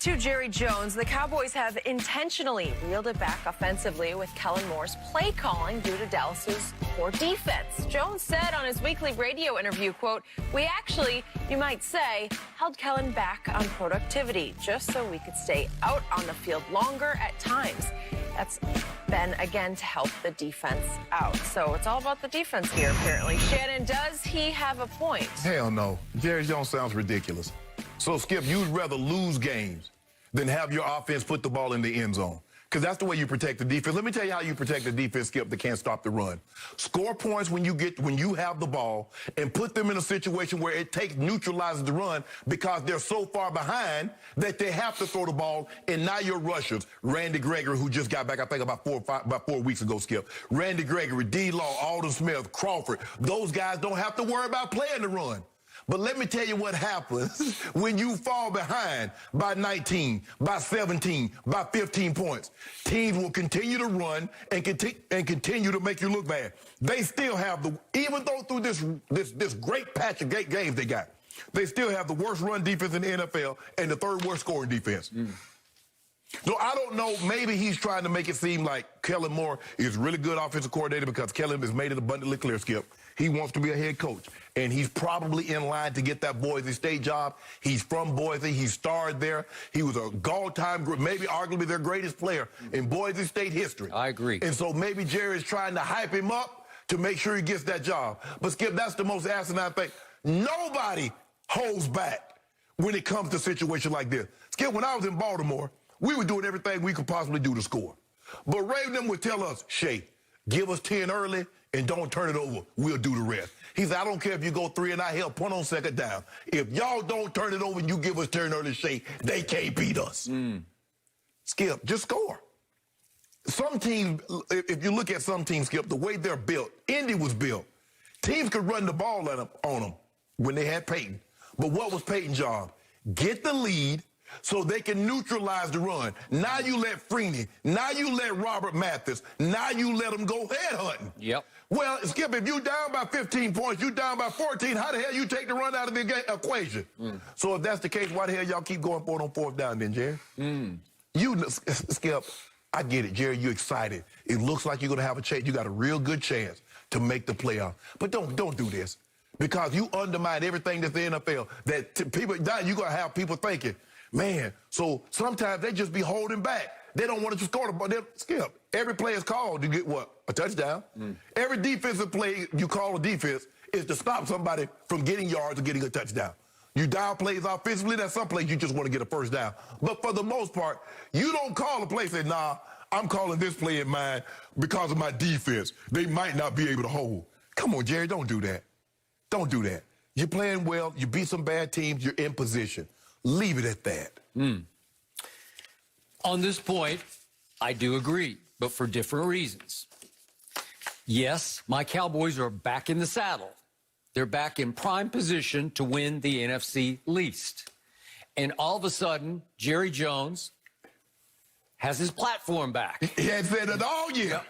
To Jerry Jones, the Cowboys have intentionally reeled it back offensively with Kellen Moore's play calling due to Dallas's poor defense. Jones said on his weekly radio interview, quote, "We actually, you might say, held Kellen back on productivity just so we could stay out on the field longer at times." That's been, again, to help the defense out. So it's all about the defense here, apparently. Shannon, does he have a point? Hell no. Jerry Jones sounds ridiculous. So, Skip, you'd rather lose games than have your offense put the ball in the end zone. Because that's the way you protect the defense. Let me tell you how you protect the defense, Skip, that can't stop the run. Score points when you have the ball and put them in a situation where it neutralizes the run because they're so far behind that they have to throw the ball. And now your rushers, Randy Gregory, who just got back, I think about 4 weeks ago, Skip. Randy Gregory, D-Law, Alden Smith, Crawford. Those guys don't have to worry about playing the run. But let me tell you what happens when you fall behind by 19, by 17, by 15 points. Teams will continue to run and continue to make you look bad. They still have even though through this great patch of games they got, they still have the worst run defense in the NFL and the third worst scoring defense. So I don't know, maybe he's trying to make it seem like Kellen Moore is really good offensive coordinator because Kellen has made it abundantly clear, Skip. He wants to be a head coach, and he's probably in line to get that Boise State job. He's from Boise. He starred there. He was a all-time, maybe arguably their greatest player in Boise State history. I agree. And so maybe Jerry's trying to hype him up to make sure he gets that job. But, Skip, that's the most asinine thing. Nobody holds back when it comes to situations like this. Skip, when I was in Baltimore, we were doing everything we could possibly do to score. But Ray and them would tell us, Shay, give us 10 early and don't turn it over. We'll do the rest. He said, I don't care if you go 3 and I help punt on second down. If y'all don't turn it over and you give us 10 early, Shay, they can't beat us. Skip, just score. Some teams, if you look at some teams, Skip, the way they're built, Indy was built. Teams could run the ball on them when they had Peyton. But what was Peyton's job? Get the lead so they can neutralize the run. Now you let Freeney. Now you let Robert Mathis. Now you let them go head hunting. Yep. Well, Skip, if you down by 15 points, you down by 14, how the hell you take the run out of the equation? So if that's the case, why the hell y'all keep going for it on fourth down then, Jerry? Skip, I get it, Jerry, you're excited. It looks like you're going to have a chance. You got a real good chance to make the playoff. But don't do this because you undermine everything that's the NFL. Now you're going to have people thinking, man, so sometimes they just be holding back. They don't want to score the ball. Skip, every play is called to get what? A touchdown. Every defensive play you call a defense is to stop somebody from getting yards or getting a touchdown. You dial plays offensively, that's some plays you just want to get a first down. But for the most part, you don't call a play and say, nah, I'm calling this play in mind because of my defense. They might not be able to hold. Come on, Jerry, don't do that. Don't do that. You're playing well. You beat some bad teams. You're in position. Leave it at that. On this point, I do agree, but for different reasons. Yes, my Cowboys are back in the saddle. They're back in prime position to win the NFC least. And all of a sudden, Jerry Jones has his platform back. He hadn't said it all yet.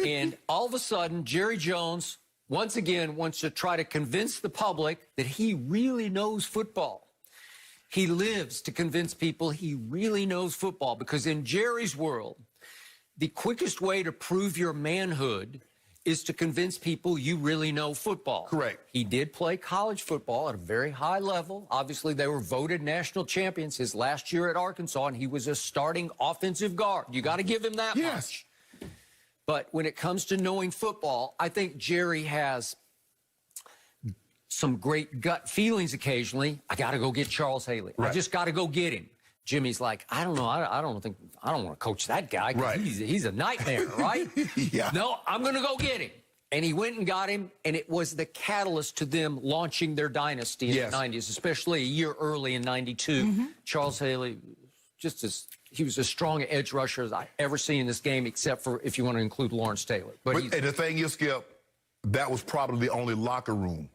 And all of a sudden, Jerry Jones, once again, wants to try to convince the public that he really knows football. He lives to convince people he really knows football because in Jerry's world, the quickest way to prove your manhood is to convince people you really know football. Correct. He did play college football at a very high level. Obviously, they were voted national champions his last year at Arkansas, and he was a starting offensive guard. You got to give him that much. But when it comes to knowing football, I think Jerry has some great gut feelings occasionally. I got to go get Charles Haley. I just got to go get him. Jimmy's like, I don't know. I don't want to coach that guy. He's a nightmare, right? No, I'm going to go get him. And he went and got him, and it was the catalyst to them launching their dynasty in the 90s, especially a year early in 92. Charles Haley, he was as strong an edge rusher as I ever seen in this game, except for if you want to include Lawrence Taylor. And the thing is, Skip, that was probably the only locker room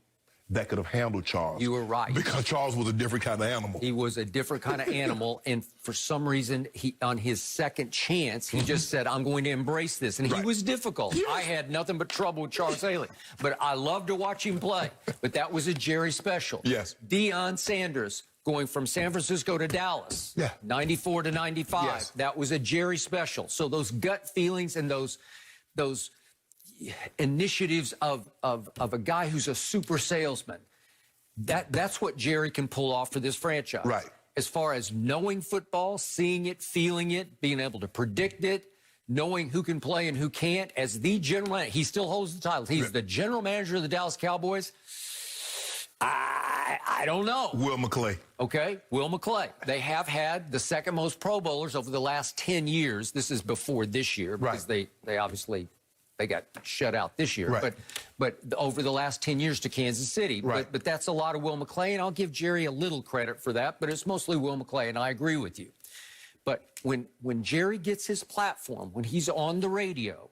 that could have handled Charles. You were right. Because Charles was a different kind of animal. He was a different kind of animal, and for some reason, on his second chance, he just said, I'm going to embrace this. And he was difficult. I had nothing but trouble with Charles Haley. But I love to watch him play. But that was a Jerry special. Yes. Deion Sanders, going from San Francisco to Dallas, Yeah. 94 to 95. Yes. That was a Jerry special. So those gut feelings and those initiatives of a guy who's a super salesman, that's what Jerry can pull off for this franchise. Right. As far as knowing football, seeing it, feeling it, being able to predict it, knowing who can play and who can't, as the general manager, he still holds the title. He's the general manager of the Dallas Cowboys. I don't know. Will McClay. Okay, Will McClay. They have had the second most Pro Bowlers over the last 10 years. This is before this year because they obviously they got shut out this year. Right. But over the last 10 years to Kansas City. Right. But that's a lot of Will McClay, and I'll give Jerry a little credit for that, but it's mostly Will McClay, and I agree with you. But when Jerry gets his platform, when he's on the radio,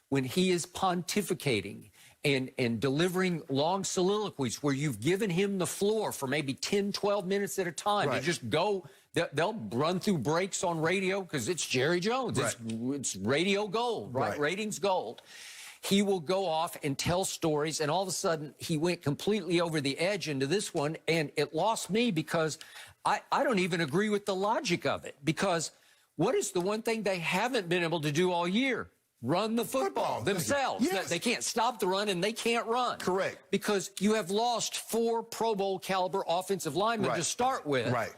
when he is pontificating and delivering long soliloquies where you've given him the floor for maybe 10, 12 minutes at a time, Right. to just go, they'll run through breaks on radio because it's Jerry Jones. Right. It's radio gold, right? Right. Ratings gold. He will go off and tell stories, and all of a sudden he went completely over the edge into this one, and it lost me because I don't even agree with the logic of it. Because what is the one thing they haven't been able to do all year? Run the football themselves. Yes. They can't stop the run, and they can't run. Correct. Because you have lost 4 Pro Bowl caliber offensive linemen to start with. Right.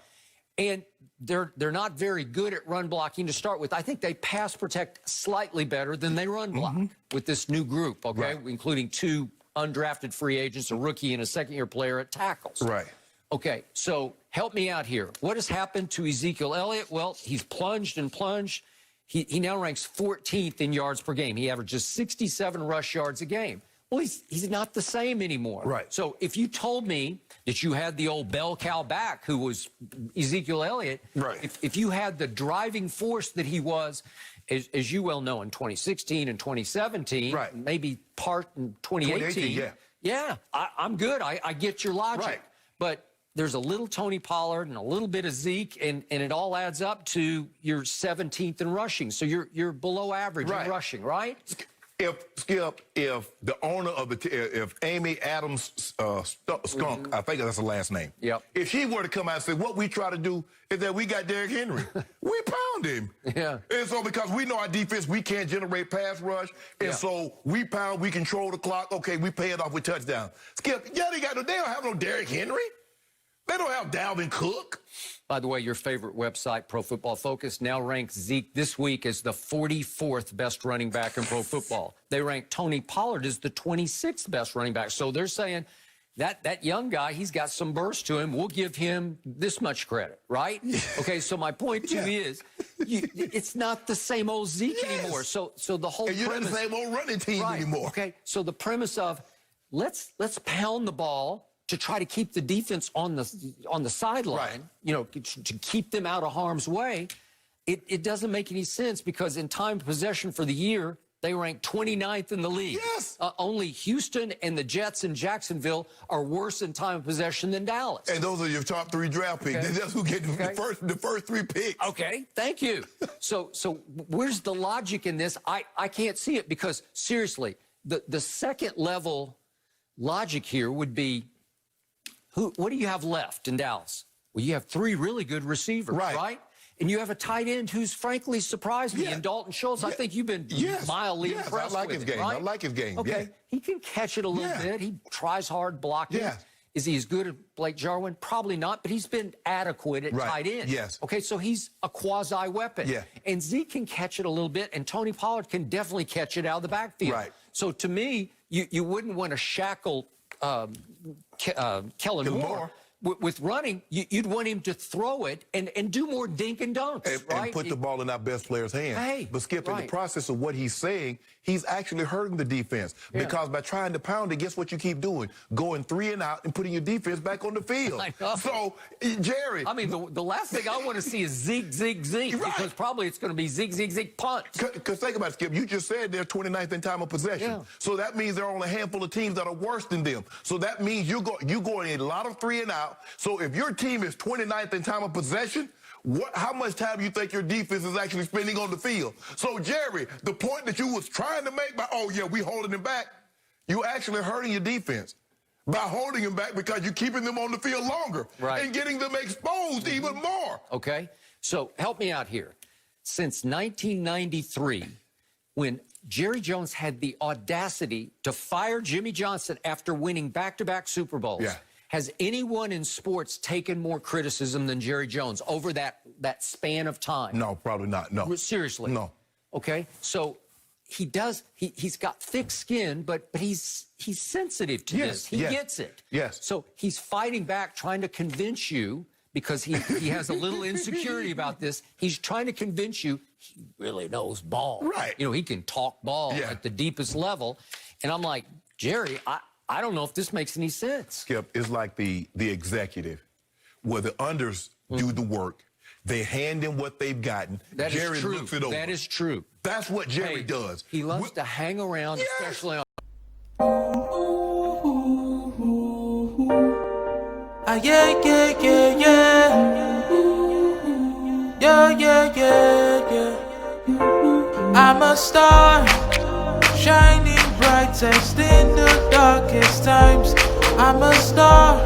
And they're not very good at run blocking to start with. I think they pass protect slightly better than they run block with this new group, okay? Right. Including 2 undrafted free agents, a rookie and a second-year player at tackles. Right. Okay, so help me out here. What has happened to Ezekiel Elliott? Well, he's plunged and plunged. He now ranks 14th in yards per game. He averages 67 rush yards a game. Well, he's not the same anymore. Right. So if you told me that you had the old bell cow back who was Ezekiel Elliott, right. if you had the driving force that he was, as you well know, in 2016 and 2017, right. maybe part in 2018. Yeah, I'm good. I get your logic. Right. But there's a little Tony Pollard and a little bit of Zeke, and it all adds up to your 17th in rushing. So you're below average in rushing, right? If the owner of if Amy Adams Skunk, I think that's the last name. Yep. If she were to come out and say, what we try to do is that we got Derrick Henry, we pound him. Yeah. And so because we know our defense, we can't generate pass rush, and so we pound, we control the clock. Okay, we pay it off with touchdown. Skip, they don't have no Derrick Henry. They don't have Dalvin Cook. By the way, your favorite website, Pro Football Focus, now ranks Zeke this week as the 44th best running back in pro football. They rank Tony Pollard as the 26th best running back. So they're saying that young guy, he's got some burst to him. We'll give him this much credit, right? Okay, so my point to you is it's not the same old Zeke anymore. So the whole premise. And you're not the same old running team anymore. Okay, so the premise of let's pound the ball to try to keep the defense on the sideline, to keep them out of harm's way, it doesn't make any sense because in time of possession for the year, they rank 29th in the league. Yes. Only Houston and the Jets and Jacksonville are worse in time of possession than Dallas. And those are your top 3 draft picks. Okay. That's who get the first 3 picks. Okay, thank you. So where's the logic in this? I can't see it because, seriously, the second level logic here would be, what do you have left in Dallas? Well, you have 3 really good receivers, right? And you have a tight end who's frankly surprised me in Dalton Schultz. I think you've been mildly impressed I like with his him, game. right? I like his game. Okay, he can catch it a little bit. He tries hard blocking. Is he as good as Blake Jarwin? Probably not, but he's been adequate at tight end. Yes. Okay, so he's a quasi-weapon. Yeah. And Zeke can catch it a little bit, and Tony Pollard can definitely catch it out of the backfield. Right. So to me, you wouldn't want to shackle Kellen Moore. With running, you'd want him to throw it and do more dink and dunks, right? And put the ball in our best player's hands. Hey, but Skip, in the process of what he's saying, he's actually hurting the defense. Because by trying to pound it, guess what you keep doing? Going 3 and out and putting your defense back on the field. I know. So, Jerry. I mean, the last thing I want to see is Zeke, because probably it's going to be Zeke, punt. Because think about it, Skip. You just said they're 29th in time of possession. Yeah. So that means there are only a handful of teams that are worse than them. So that means you're going a lot of 3 and out. So if your team is 29th in time of possession, how much time do you think your defense is actually spending on the field? So, Jerry, the point that you was trying to make by, we holding him back, you actually hurting your defense. by holding them back because you're keeping them on the field longer and getting them exposed even more. Okay, so help me out here. Since 1993, when Jerry Jones had the audacity to fire Jimmy Johnson after winning back-to-back Super Bowls, has anyone in sports taken more criticism than Jerry Jones over that span of time? No, probably not. No. Seriously? No. Okay, so he's got thick skin, but he's sensitive to this. He gets it. Yes. So he's fighting back, trying to convince you, because he has a little insecurity about this. He's trying to convince you he really knows ball. Right. You know, he can talk ball at the deepest level. And I'm like, Jerry, I don't know if this makes any sense. Skip, it's like the executive, where the unders do the work. They hand in what they've gotten. That Jerry is true. looks it over. That is true. That's what Jerry does. He loves to hang around, especially on. Yeah. I'm a star, shining brightest in the darkest times. I'm a star.